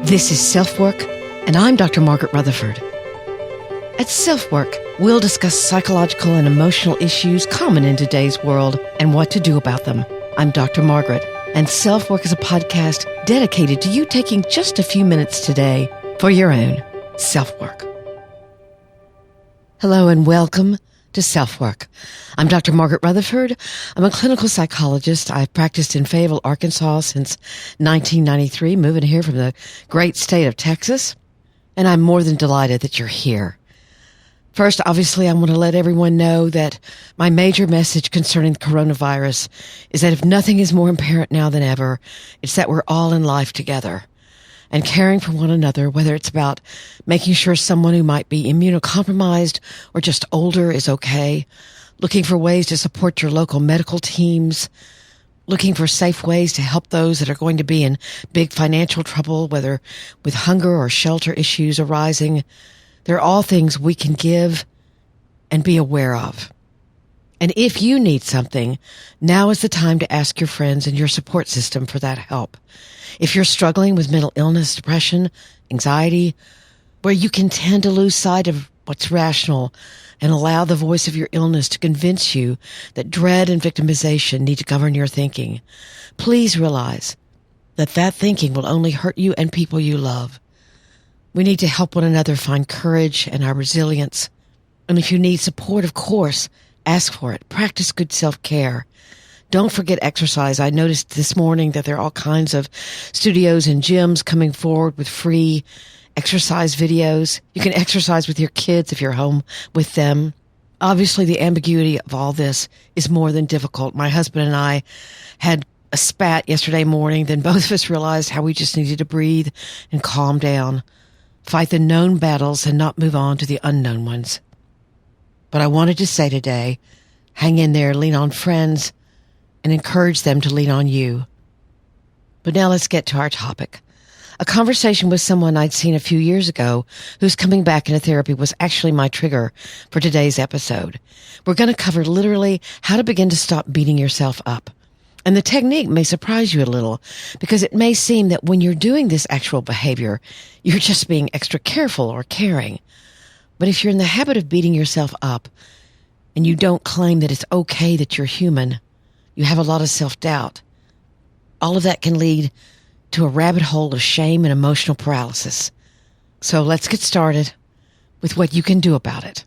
This is SelfWork, and I'm Dr. Margaret Rutherford. At SelfWork, we'll discuss psychological and emotional issues common in today's world and what to do about them. I'm Dr. Margaret, and SelfWork is a podcast dedicated to you taking just a few minutes today for your own self-work. Hello and welcome to SelfWork. I'm Dr. Margaret Rutherford. I'm a clinical psychologist. I've practiced in Fayetteville, Arkansas since 1993, moving here from the great state of Texas. And I'm more than delighted that you're here. First, obviously, I want to let everyone know that my major message concerning the coronavirus is that if nothing is more apparent now than ever, it's that we're all in life together. And caring for one another, whether it's about making sure someone who might be immunocompromised or just older is okay, looking for ways to support your local medical teams, looking for safe ways to help those that are going to be in big financial trouble, whether with hunger or shelter issues arising. They're all things we can give and be aware of. And if you need something, now is the time to ask your friends and your support system for that help. If you're struggling with mental illness, depression, anxiety, where you can tend to lose sight of what's rational and allow the voice of your illness to convince you that dread and victimization need to govern your thinking, please realize that that thinking will only hurt you and people you love. We need to help one another find courage and our resilience. And if you need support, of course, ask for it. Practice good self-care. Don't forget exercise. I noticed this morning that there are all kinds of studios and gyms coming forward with free exercise videos. You can exercise with your kids if you're home with them. Obviously, the ambiguity of all this is more than difficult. My husband and I had a spat yesterday morning. Then both of us realized how we just needed to breathe and calm down, fight the known battles and not move on to the unknown ones. But I wanted to say today, hang in there, lean on friends, and encourage them to lean on you. But now let's get to our topic. A conversation with someone I'd seen a few years ago who's coming back into therapy was actually my trigger for today's episode. We're going to cover literally how to begin to stop beating yourself up. And the technique may surprise you a little because it may seem that when you're doing this actual behavior, you're just being extra careful or caring. But if you're in the habit of beating yourself up and you don't claim that it's okay that you're human, you have a lot of self-doubt. All of that can lead to a rabbit hole of shame and emotional paralysis. So let's get started with what you can do about it.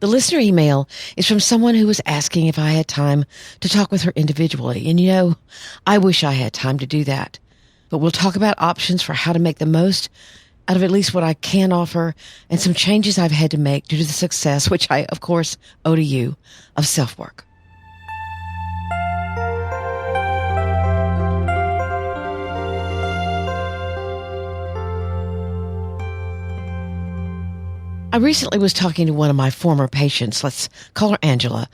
The listener email is from someone who was asking if I had time to talk with her individually. And I wish I had time to do that. But we'll talk about options for how to make the most out of at least what I can offer and some changes I've had to make due to the success, which I, of course, owe to you, of SelfWork. I recently was talking to one of my former patients. Let's call her Angela.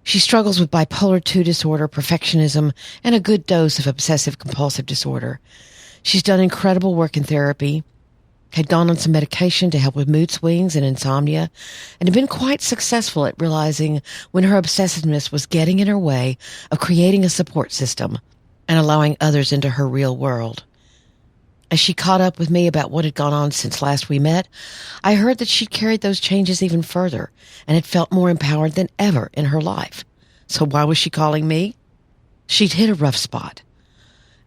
She struggles with bipolar II disorder, perfectionism, and a good dose of obsessive-compulsive disorder. She's done incredible work in therapy, had gone on some medication to help with mood swings and insomnia, and had been quite successful at realizing when her obsessiveness was getting in her way of creating a support system and allowing others into her real world. As she caught up with me about what had gone on since last we met, I heard that she'd carried those changes even further and had felt more empowered than ever in her life. So why was she calling me? She'd hit a rough spot.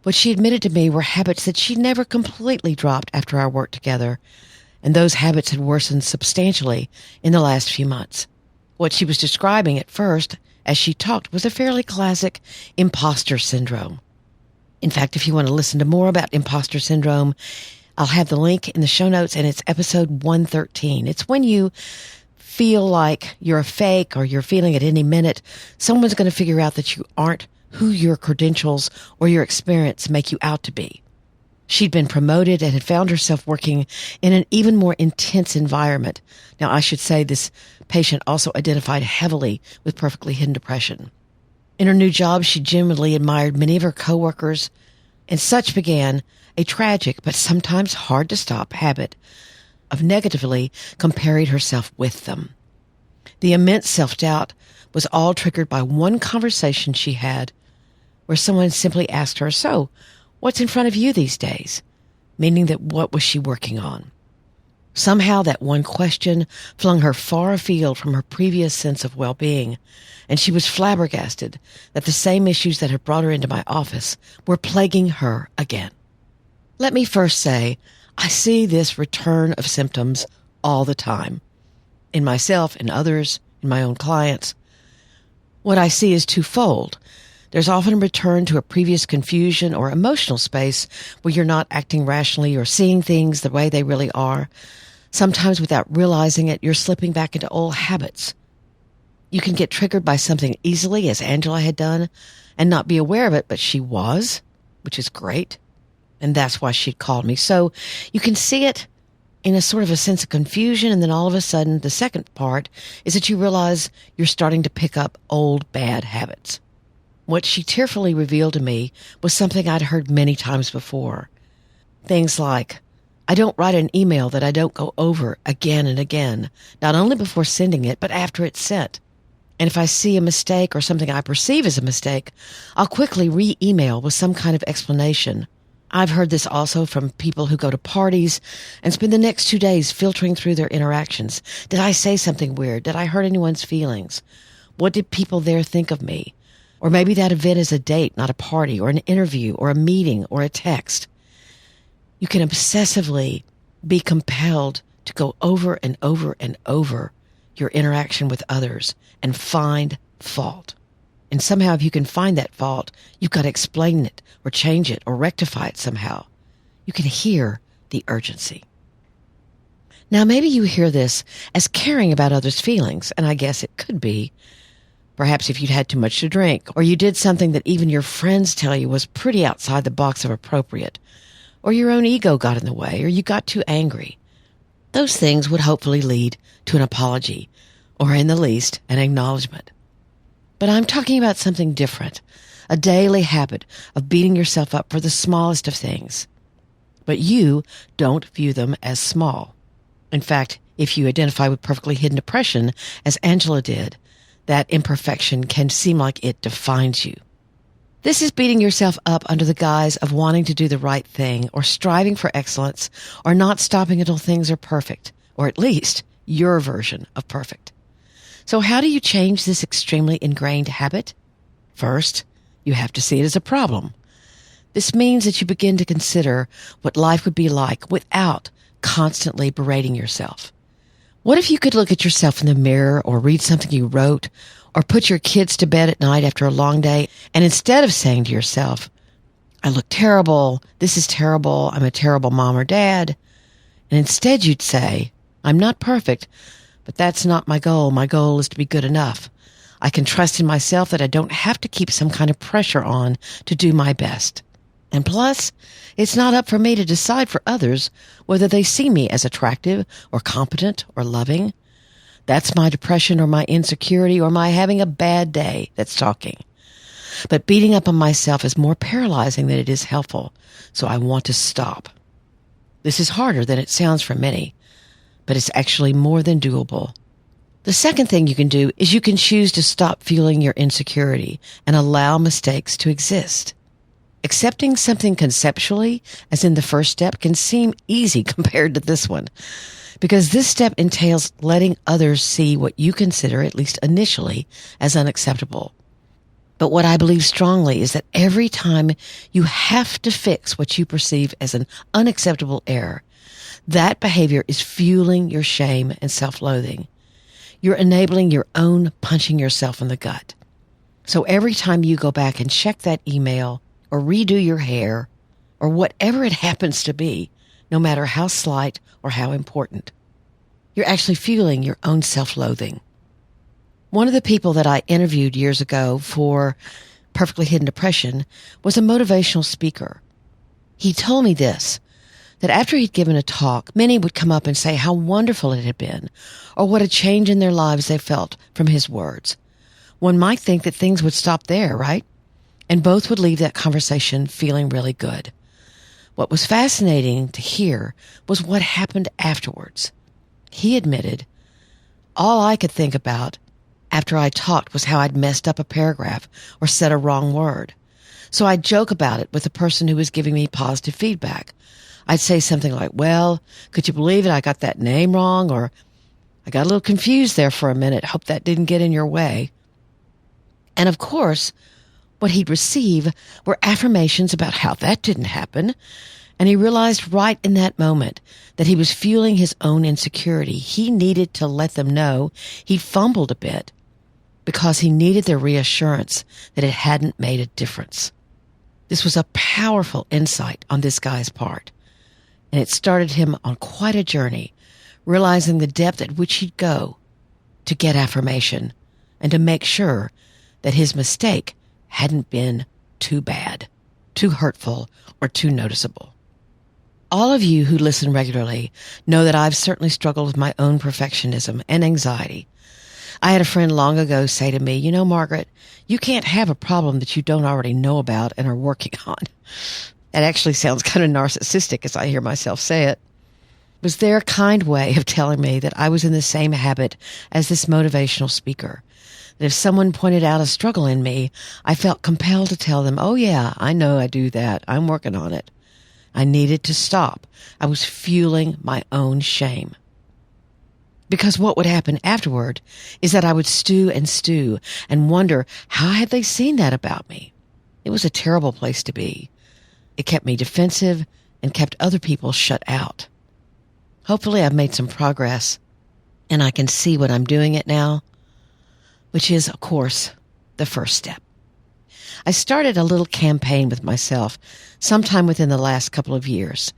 What she admitted to me were habits that she'd never completely dropped after our work together, and those habits had worsened substantially in the last few months. What she was describing at first, as she talked, was a fairly classic imposter syndrome. In fact, if you want to listen to more about imposter syndrome, I'll have the link in the show notes, and it's episode 113. It's when you feel like you're a fake or you're feeling at any minute someone's going to figure out that you aren't who your credentials or your experience make you out to be. She'd been promoted and had found herself working in an even more intense environment. Now, I should say this patient also identified heavily with perfectly hidden depression. In her new job, she genuinely admired many of her coworkers, and such began a tragic but sometimes hard to stop habit of negatively comparing herself with them. The immense self-doubt was all triggered by one conversation she had where someone simply asked her, "So, what's in front of you these days?" meaning that what was she working on? Somehow that one question flung her far afield from her previous sense of well-being, and she was flabbergasted that the same issues that had brought her into my office were plaguing her again. Let me first say, I see this return of symptoms all the time, in myself, in others, in my own clients. What I see is twofold. There's often a return to a previous confusion or emotional space where you're not acting rationally or seeing things the way they really are. Sometimes without realizing it, you're slipping back into old habits. You can get triggered by something easily, as Angela had done, and not be aware of it, but she was, which is great. And that's why she'd called me. So you can see it in a sort of a sense of confusion, and then all of a sudden, the second part is that you realize you're starting to pick up old bad habits. What she tearfully revealed to me was something I'd heard many times before. Things like, I don't write an email that I don't go over again and again, not only before sending it, but after it's sent. And if I see a mistake or something I perceive as a mistake, I'll quickly re-email with some kind of explanation. I've heard this also from people who go to parties and spend the next 2 days filtering through their interactions. Did I say something weird? Did I hurt anyone's feelings? What did people there think of me? Or maybe that event is a date, not a party, or an interview, or a meeting, or a text. You can obsessively be compelled to go over and over and over your interaction with others and find fault. And somehow if you can find that fault, you've got to explain it or change it or rectify it somehow. You can hear the urgency. Now maybe you hear this as caring about others' feelings, and I guess it could be. Perhaps if you'd had too much to drink, or you did something that even your friends tell you was pretty outside the box of appropriate, or your own ego got in the way, or you got too angry. Those things would hopefully lead to an apology, or in the least, an acknowledgement. But I'm talking about something different, a daily habit of beating yourself up for the smallest of things. But you don't view them as small. In fact, if you identify with perfectly hidden depression, as Angela did, that imperfection can seem like it defines you. This is beating yourself up under the guise of wanting to do the right thing, or striving for excellence, or not stopping until things are perfect, or at least your version of perfect. So how do you change this extremely ingrained habit? First, you have to see it as a problem. This means that you begin to consider what life would be like without constantly berating yourself. What if you could look at yourself in the mirror, or read something you wrote, or put your kids to bed at night after a long day, and instead of saying to yourself, I look terrible, this is terrible, I'm a terrible mom or dad, and instead you'd say, I'm not perfect, but that's not my goal. My goal is to be good enough. I can trust in myself that I don't have to keep some kind of pressure on to do my best. And plus, it's not up for me to decide for others whether they see me as attractive or competent or loving. That's my depression or my insecurity or my having a bad day that's talking. But beating up on myself is more paralyzing than it is helpful, so I want to stop. This is harder than it sounds for many, but it's actually more than doable. The second thing you can do is you can choose to stop feeling your insecurity and allow mistakes to exist. Accepting something conceptually, as in the first step, can seem easy compared to this one, because this step entails letting others see what you consider, at least initially, as unacceptable. But what I believe strongly is that every time you have to fix what you perceive as an unacceptable error, that behavior is fueling your shame and self-loathing. You're enabling your own punching yourself in the gut. So every time you go back and check that email, or redo your hair, or whatever it happens to be, no matter how slight or how important, you're actually fueling your own self-loathing. One of the people that I interviewed years ago for Perfectly Hidden Depression was a motivational speaker. He told me this, that after he'd given a talk, many would come up and say how wonderful it had been, or what a change in their lives they felt from his words. One might think that things would stop there, right? And both would leave that conversation feeling really good. What was fascinating to hear was what happened afterwards. He admitted, all I could think about after I talked was how I'd messed up a paragraph or said a wrong word. So I'd joke about it with the person who was giving me positive feedback. I'd say something like, well, could you believe it? I got that name wrong, or I got a little confused there for a minute. Hope that didn't get in your way. And of course, what he'd receive were affirmations about how that didn't happen. And he realized right in that moment that he was fueling his own insecurity. He needed to let them know he fumbled a bit because he needed their reassurance that it hadn't made a difference. This was a powerful insight on this guy's part, and it started him on quite a journey, realizing the depth at which he'd go to get affirmation and to make sure that his mistake hadn't been too bad, too hurtful, or too noticeable. All of you who listen regularly know that I've certainly struggled with my own perfectionism and anxiety. I had a friend long ago say to me, you know, Margaret, you can't have a problem that you don't already know about and are working on. That actually sounds kind of narcissistic as I hear myself say it. It was their kind way of telling me that I was in the same habit as this motivational speaker. That if someone pointed out a struggle in me, I felt compelled to tell them, oh yeah, I know I do that. I'm working on it. I needed to stop. I was fueling my own shame. Because what would happen afterward is that I would stew and wonder, how had they seen that about me? It was a terrible place to be. It kept me defensive and kept other people shut out. Hopefully I've made some progress and I can see what I'm doing it now, which is, of course, the first step. I started a little campaign with myself sometime within the last couple of years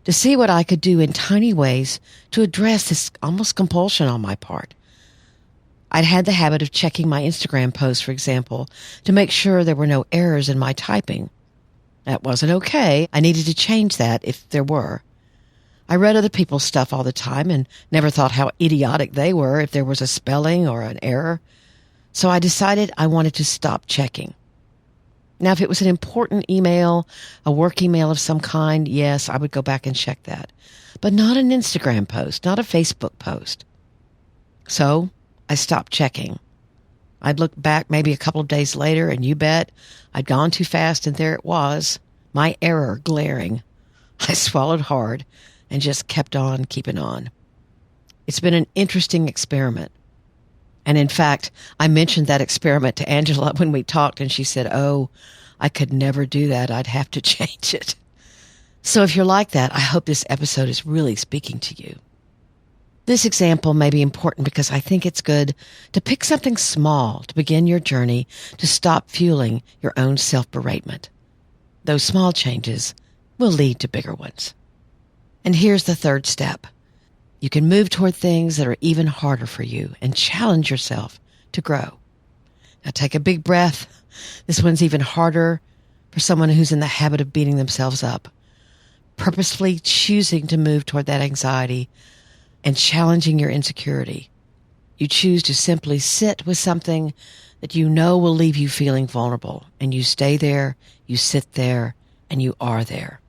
to see what I could do in tiny ways to address this almost compulsion on my part. I'd had the habit of checking my Instagram posts, for example, to make sure there were no errors in my typing. That wasn't okay. I needed to change that if there were. I read other people's stuff all the time and never thought how idiotic they were if there was a spelling or an error. So I decided I wanted to stop checking. Now, if it was an important email, a work email of some kind, yes, I would go back and check that. But not an Instagram post, not a Facebook post. So I stopped checking. I'd look back maybe a couple of days later, and you bet I'd gone too fast, and there it was, my error glaring. I swallowed hard and just kept on keeping on. It's been an interesting experiment. And in fact, I mentioned that experiment to Angela when we talked, and she said, oh, I could never do that. I'd have to change it. So if you're like that, I hope this episode is really speaking to you. This example may be important because I think it's good to pick something small to begin your journey to stop fueling your own self-beratement. Those small changes will lead to bigger ones. And here's the third step. You can move toward things that are even harder for you and challenge yourself to grow. Now take a big breath. This one's even harder for someone who's in the habit of beating themselves up. Purposefully choosing to move toward that anxiety and challenging your insecurity. You choose to simply sit with something that you know will leave you feeling vulnerable, and you stay there, you sit there, and you are there.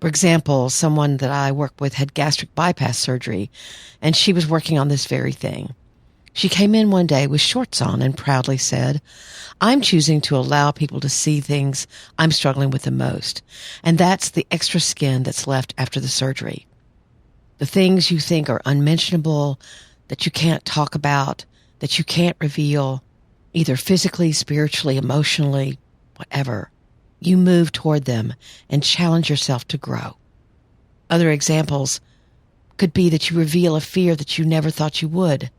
For example, someone that I work with had gastric bypass surgery, and she was working on this very thing. She came in one day with shorts on and proudly said, I'm choosing to allow people to see things I'm struggling with the most, and that's the extra skin that's left after the surgery. The things you think are unmentionable, that you can't talk about, that you can't reveal, either physically, spiritually, emotionally, whatever. You move toward them and challenge yourself to grow. Other examples could be that you reveal a fear that you never thought you would.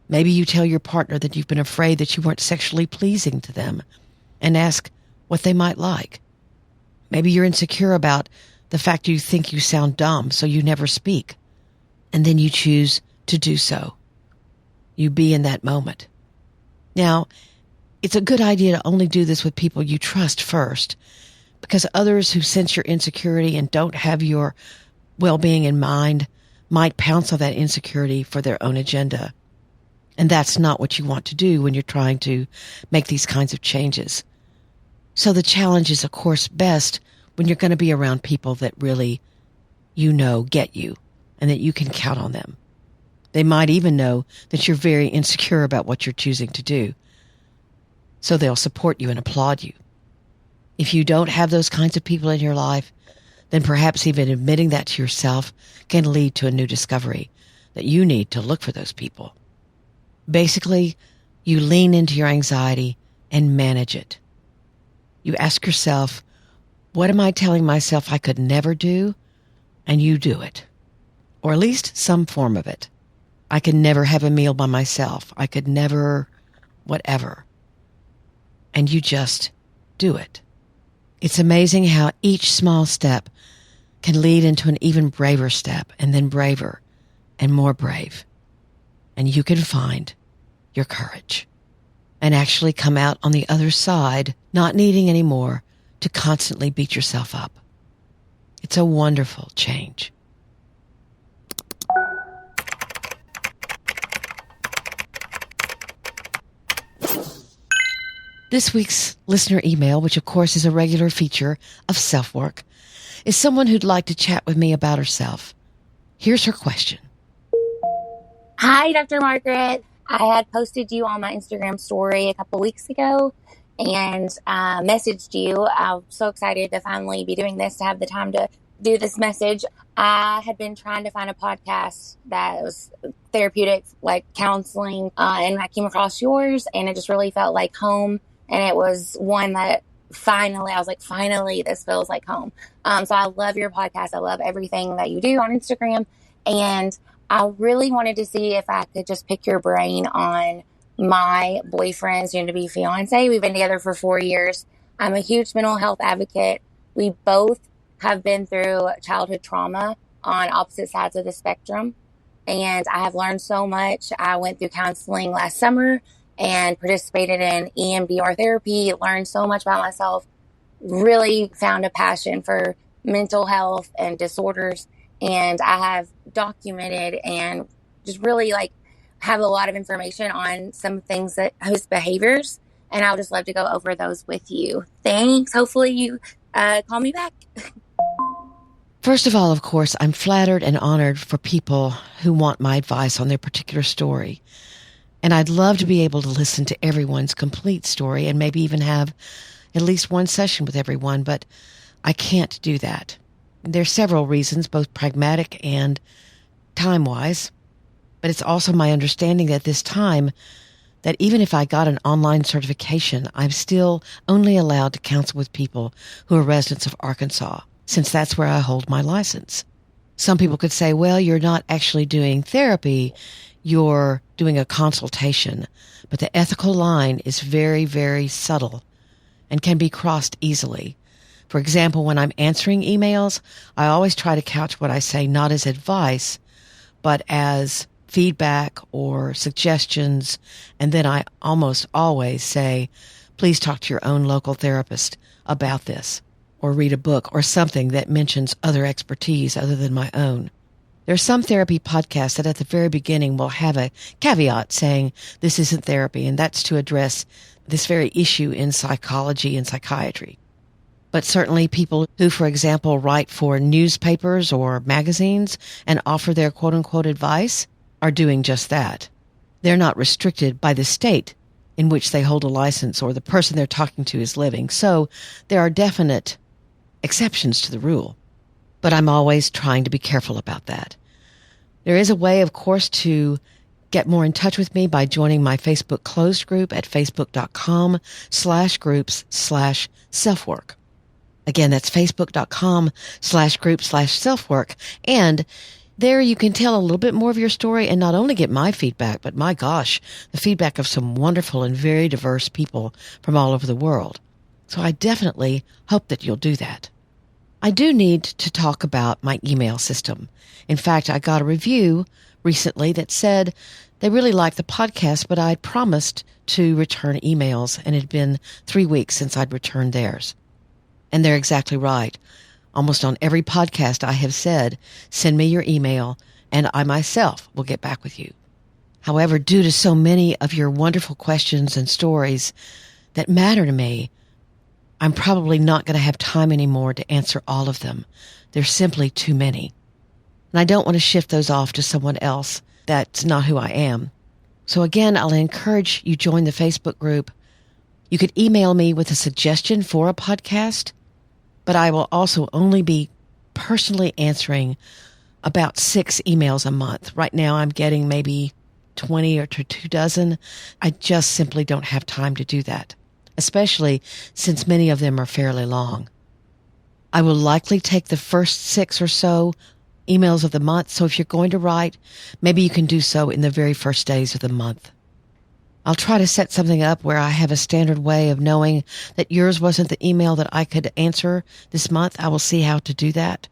Maybe you tell your partner that you've been afraid that you weren't sexually pleasing to them and ask what they might like. Maybe you're insecure about the fact you think you sound dumb, so you never speak. And then you choose to do so. You be in that moment. Now, it's a good idea to only do this with people you trust first, because others who sense your insecurity and don't have your well-being in mind might pounce on that insecurity for their own agenda. And that's not what you want to do when you're trying to make these kinds of changes. So the challenge is, of course, best when you're going to be around people that really, get you and that you can count on them. They might even know that you're very insecure about what you're choosing to do. So they'll support you and applaud you. If you don't have those kinds of people in your life, then perhaps even admitting that to yourself can lead to a new discovery that you need to look for those people. Basically, you lean into your anxiety and manage it. You ask yourself, what am I telling myself I could never do? And you do it. Or at least some form of it. I could never have a meal by myself. I could never, whatever. And you just do it. It's amazing how each small step can lead into an even braver step, and then braver and more brave. And you can find your courage and actually come out on the other side, not needing anymore to constantly beat yourself up. It's a wonderful change. This week's listener email, which of course is a regular feature of SelfWork, is someone who'd like to chat with me about herself. Here's her question. Hi, Dr. Margaret. I had posted you on my Instagram story a couple weeks ago and messaged you. I'm so excited to finally be doing this, to have the time to do this message. I had been trying to find a podcast that was therapeutic, like counseling, and I came across yours, and it just really felt like home. And it was one that finally, I was like, finally, this feels like home. So I love your podcast. I love everything that you do on Instagram. And I really wanted to see if I could just pick your brain on my boyfriend's soon-to-be fiance. We've been together for 4 years. I'm a huge mental health advocate. We both have been through childhood trauma on opposite sides of the spectrum. And I have learned so much. I went through counseling last summer and participated in EMDR therapy, learned so much about myself, really found a passion for mental health and disorders. And I have documented and just really have a lot of information on some things that his behaviors. And I would just love to go over those with you. Thanks. Hopefully you call me back. First of all, of course, I'm flattered and honored for people who want my advice on their particular story. And I'd love to be able to listen to everyone's complete story and maybe even have at least one session with everyone, but I can't do that. There's several reasons, both pragmatic and time-wise, but it's also my understanding at this time that even if I got an online certification, I'm still only allowed to counsel with people who are residents of Arkansas, since that's where I hold my license. Some people could say, well, you're not actually doing therapy, you're doing a consultation, but the ethical line is very, very subtle and can be crossed easily. For example, when I'm answering emails, I always try to couch what I say not as advice, but as feedback or suggestions, and then I almost always say, please talk to your own local therapist about this, or read a book or something that mentions other expertise other than my own. There's some therapy podcasts that at the very beginning will have a caveat saying this isn't therapy, and that's to address this very issue in psychology and psychiatry. But certainly people who, for example, write for newspapers or magazines and offer their quote-unquote advice are doing just that. They're not restricted by the state in which they hold a license or the person they're talking to is living. So there are definite exceptions to the rule. But I'm always trying to be careful about that. There is a way, of course, to get more in touch with me by joining my Facebook closed group at facebook.com/groups/selfwork. Again, that's facebook.com/group/selfwork. And there you can tell a little bit more of your story and not only get my feedback, but my gosh, the feedback of some wonderful and very diverse people from all over the world. So I definitely hope that you'll do that. I do need to talk about my email system. In fact, I got a review recently that said they really liked the podcast, but I'd promised to return emails, and it had been 3 weeks since I'd returned theirs. And they're exactly right. Almost on every podcast I have said, send me your email, and I myself will get back with you. However, due to so many of your wonderful questions and stories that matter to me, I'm probably not going to have time anymore to answer all of them. There's simply too many. And I don't want to shift those off to someone else. That's not who I am. So again, I'll encourage you join the Facebook group. You could email me with a suggestion for a podcast, but I will also only be personally answering about 6 emails a month. Right now I'm getting maybe 20 or to 2 dozen. I just simply don't have time to do that, especially since many of them are fairly long. I will likely take the first 6 or so emails of the month, so if you're going to write, maybe you can do so in the very first days of the month. I'll try to set something up where I have a standard way of knowing that yours wasn't the email that I could answer this month. I will see how to do that.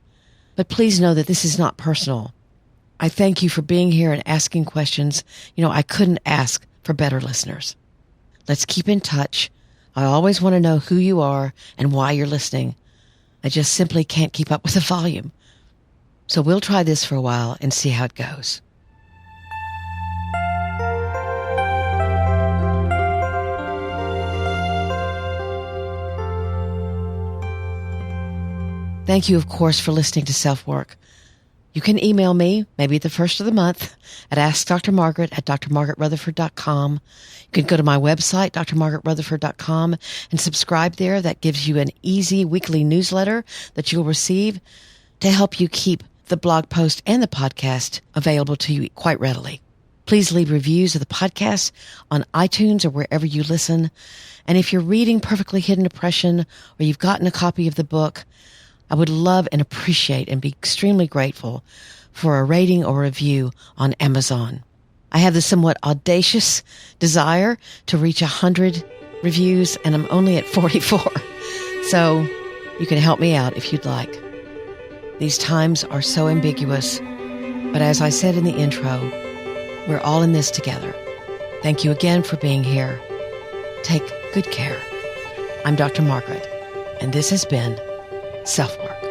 But please know that this is not personal. I thank you for being here and asking questions. I couldn't ask for better listeners. Let's keep in touch. I always want to know who you are and why you're listening. I just simply can't keep up with the volume. So we'll try this for a while and see how it goes. Thank you, of course, for listening to SelfWork. You can email me, maybe the first of the month, at askdrmargaret@drmargaretrutherford.com. You can go to my website, drmargaretrutherford.com, and subscribe there. That gives you an easy weekly newsletter that you'll receive to help you keep the blog post and the podcast available to you quite readily. Please leave reviews of the podcast on iTunes or wherever you listen. And if you're reading Perfectly Hidden Depression or you've gotten a copy of the book, I would love and appreciate and be extremely grateful for a rating or review on Amazon. I have the somewhat audacious desire to reach 100 reviews, and I'm only at 44. So you can help me out if you'd like. These times are so ambiguous, but as I said in the intro, we're all in this together. Thank you again for being here. Take good care. I'm Dr. Margaret, and this has been SelfWork.